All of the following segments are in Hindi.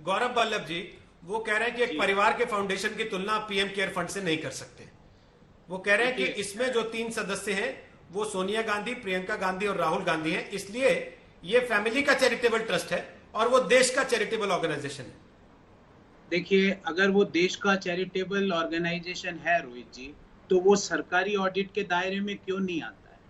गौरव वल्लभ जी, वो कह रहे हैं कि एक जी परिवार के फाउंडेशन की तुलना आप पीएम केयर फंड से नहीं कर सकते। वो कह रहे हैं कि देखिए इसमें जो 3 सदस्य हैं वो सोनिया गांधी, प्रियंका गांधी और राहुल गांधी हैं, इसलिए ये फैमिली का चैरिटेबल ट्रस्ट है और वो देश का चैरिटेबल ऑर्गेनाइजेशन है। देखिए, अगर वो देश का चैरिटेबल ऑर्गेनाइजेशन है रोहित जी, तो वो सरकारी ऑडिट के दायरे में क्यों नहीं आता है?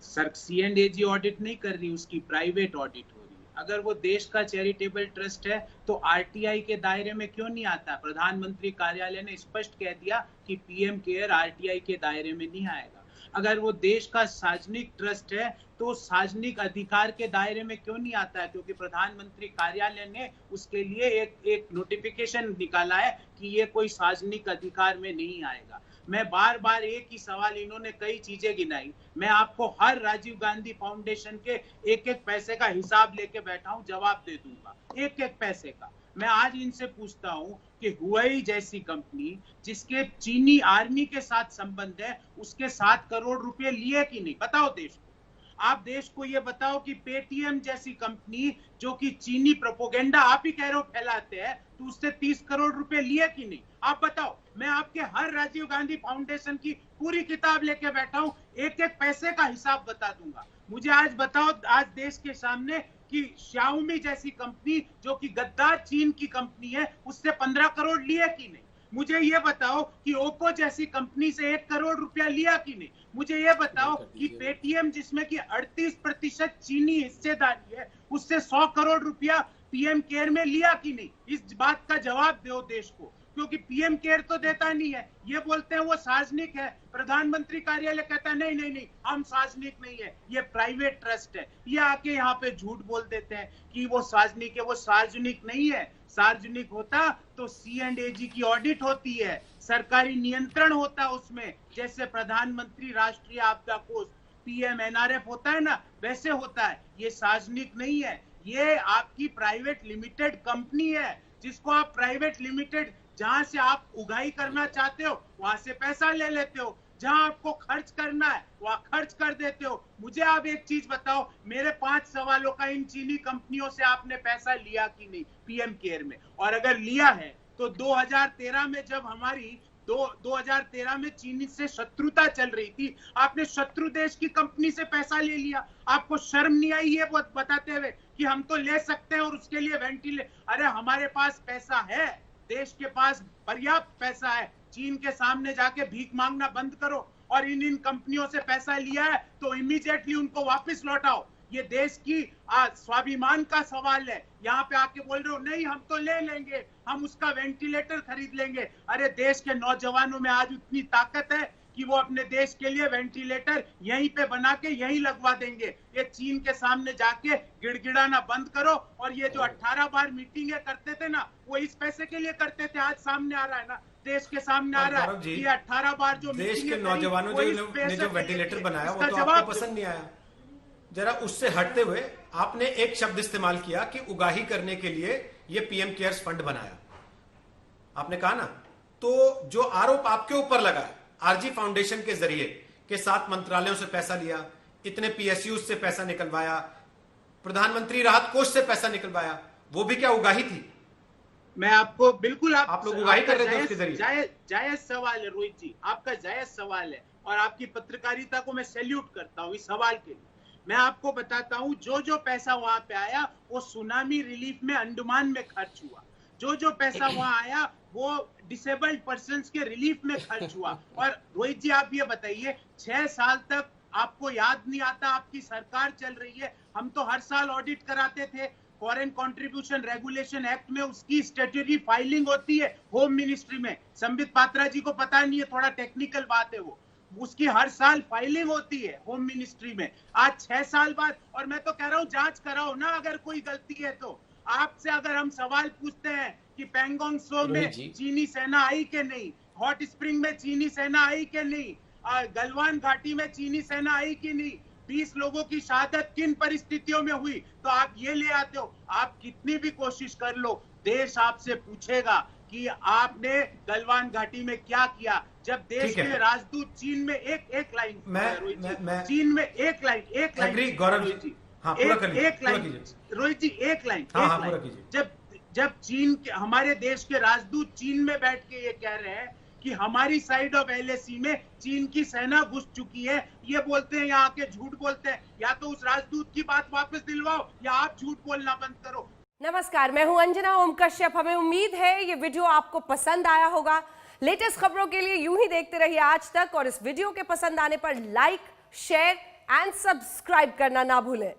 सर सीएनडीएजी ऑडिट नहीं कर रही, उसकी प्राइवेट ऑडिट हो रही है। अगर वो देश का चैरिटेबल ट्रस्ट है तो आरटीआई के दायरे में क्यों नहीं आता? प्रधानमंत्री कार्यालय ने स्पष्ट कह दिया कि पीएम केयर आरटीआई के दायरे में नहीं आएगा। अगर वो देश का सार्वजनिक ट्रस्ट है तो सार्वजनिक अधिकार के दायरे में क्यों नहीं आता है? क्योंकि प्रधानमंत्री कार्यालय ने उसके लिए एक नोटिफिकेशन निकाला है कि ये कोई सार्वजनिक अधिकार में नहीं आएगा। मैं बार बार एक ही सवाल, इन्होंने कई चीजें गिनाई, मैं आपको हर राजीव गांधी फाउंडेशन के एक एक पैसे का हिसाब लेके बैठा हूं, जवाब दे दूंगा एक एक पैसे का। मैं आज इनसे पूछता हूं कि हुआई जैसी कंपनी जिसके चीनी आर्मी के साथ संबंध है, उसके 7 करोड़ रुपए लिए कि नहीं? बताओ देश को। आप देश को ये बताओ कि पेटीएम जैसी कंपनी जो कि चीनी प्रोपोगेंडा आप ही कह रहे हो फैलाते हैं, तो उससे 30 करोड़ रुपए लिए कि नहीं? आप बताओ। मैं आपके हर राजीव गांधी फाउंडेशन की पूरी किताब लेके बैठा हूं, एक एक पैसे का हिसाब बता दूंगा। मुझे आज बताओ, आज देश के सामने कि शाओमी जैसी कंपनी जो कि गद्दार चीन की कंपनी है, उससे 15 करोड़ लिए कि नहीं? मुझे ये बताओ कि ओप्पो जैसी कंपनी से 1 करोड़ रुपया लिया कि नहीं? मुझे ये बताओ कि पेटीएम जिसमें कि 38% चीनी हिस्सेदारी है, उससे 100 करोड़ रुपया पीएम केयर में लिया कि नहीं? इस बात का जवाब दो देश को, क्योंकि पीएम केयर तो देता नहीं है, ये बोलते हैं वो सार्वजनिक है। प्रधानमंत्री कार्यालय कहता है नहीं नहीं नहीं, हम सार्वजनिक नहीं है, ये प्राइवेट ट्रस्ट है। ये आके यहाँ पे झूठ बोल देते हैं कि वो सार्वजनिक है। वो सार्वजनिक नहीं है। सार्वजनिक होता तो सीएनडीएजी की ऑडिट होती है, सरकारी नियंत्रण होता उसमें, जैसे प्रधानमंत्री राष्ट्रीय आपदा कोष पीएमएनआरएफ होता है ना, वैसे होता है। ये सार्वजनिक नहीं है, ये आपकी प्राइवेट लिमिटेड कंपनी है, जिसको आप प्राइवेट लिमिटेड, जहां से आप उगाही करना चाहते हो वहां से पैसा ले लेते हो, जहां आपको खर्च करना है वहां खर्च कर देते हो। मुझे आप एक चीज बताओ, मेरे 5 सवालों का, इन चीनी कंपनियों से आपने पैसा लिया कि नहीं पीएम केयर में? और अगर लिया है तो 2013 में जब हमारी 2013 में चीनी से शत्रुता चल रही थी, आपने शत्रु देश की कंपनी से पैसा ले लिया। आपको शर्म नहीं आई ये बताते हुए कि हम तो ले सकते हैं और उसके लिए अरे हमारे पास पैसा है, देश के पास पर्याप्त पैसा है। चीन के सामने जाके भीख मांगना बंद करो, और इन कंपनियों से पैसा लिया है तो इमीडिएटली उनको वापस लौटाओ। ये देश की स्वाभिमान का सवाल है। यहाँ पे आके बोल रहे हो नहीं हम तो ले लेंगे, हम उसका वेंटिलेटर खरीद लेंगे। अरे देश के नौजवानों में आज उतनी ताकत है कि वो अपने देश के लिए वेंटिलेटर यहीं पे बना के यहीं लगवा देंगे। ये चीन के सामने जाके गिड़गिड़ाना बंद करो। और ये जो 18 बार मीटिंगें करते थे ना, वो इस पैसे के लिए करते थे। आज सामने आ रहा है ना, देश के सामने आ रहा है कि 18 बार जो देश के नौजवानों ने जो वेंटिलेटर बनाया वो तो आपको पसंद नहीं आया। जरा उससे हटते हुए आपने एक शब्द इस्तेमाल किया कि उगाही करने के लिए ये पीएम केयर्स फंड बनाया, आपने कहा ना। तो जो आरोप आपके ऊपर लगा है, आरजी फाउंडेशन के जरिए के 7 मंत्रालयों से पैसा लिया, इतने पीएसयू से पैसा निकलवाया, प्रधानमंत्री राहत कोष से पैसा निकलवाया, वो भी क्या उगाही थी? मैं आपको बिल्कुल, आप लोग उगाही कर रहे थे उसके जरिए। जायज सवाल है रोहित जी, आपका जायज सवाल है, और आपकी पत्रकारिता को मैं सैल्यूट करता हूँ इस सवाल के लिए। मैं आपको बताता हूँ, जो जो पैसा वहां पे आया वो सुनामी रिलीफ में अंडमान में खर्च हुआ। जो जो पैसा वहां आया वो डिसेबल्ड पर्सन्स के रिलीफ में खर्च हुआ। और रोहित जी आप ये बताइए, 6 साल तक आपको याद नहीं आता आपकी सरकार चल रही है? हम तो हर साल ऑडिट कराते थे। फॉरेन कंट्रीब्यूशन रेगुलेशन एक्ट में उसकी स्टैट्यूटरी फाइलिंग होती है होम मिनिस्ट्री में। संबित पात्रा जी को पता नहीं है, थोड़ा टेक्निकल बात है वो। उसकी हर साल फाइलिंग होती है होम मिनिस्ट्री में। आज 6 साल बाद, और मैं तो कह रहा हूं जांच कराओ ना अगर कोई गलती है तो। आपसे अगर हम सवाल पूछते हैं कि पैंगोंग त्सो में चीनी सेना आई कि नहीं, हॉट स्प्रिंग में चीनी सेना आई कि नहीं, गलवान घाटी में चीनी सेना आई कि नहीं, 20 लोगों की शहादत किन परिस्थितियों में हुई, तो आप ये ले आते हो। आप कितनी भी कोशिश कर लो, देश आपसे पूछेगा कि आपने गलवान घाटी में क्या किया। जब देश के राजदूत चीन में एक लाइन, चीन में एक लाइन गौरव जी, हाँ, एक लाइन रोहित जी, एक लाइन, जब चीन के, हमारे देश के राजदूत चीन में बैठ के ये कह रहे हैं कि हमारी साइड ऑफ LAC में चीन की सेना घुस चुकी है, ये बोलते हैं यहाँ के झूठ बोलते हैं। या तो उस राजदूत की बात वापस दिलवाओ या आप झूठ बोलना बंद करो। नमस्कार, मैं हूं अंजना ओम कश्यप। हमें उम्मीद है ये वीडियो आपको पसंद आया होगा। लेटेस्ट खबरों के लिए यूं ही देखते रहिए आज तक, और इस वीडियो के पसंद आने पर लाइक, शेयर एंड सब्सक्राइब करना ना भूलें।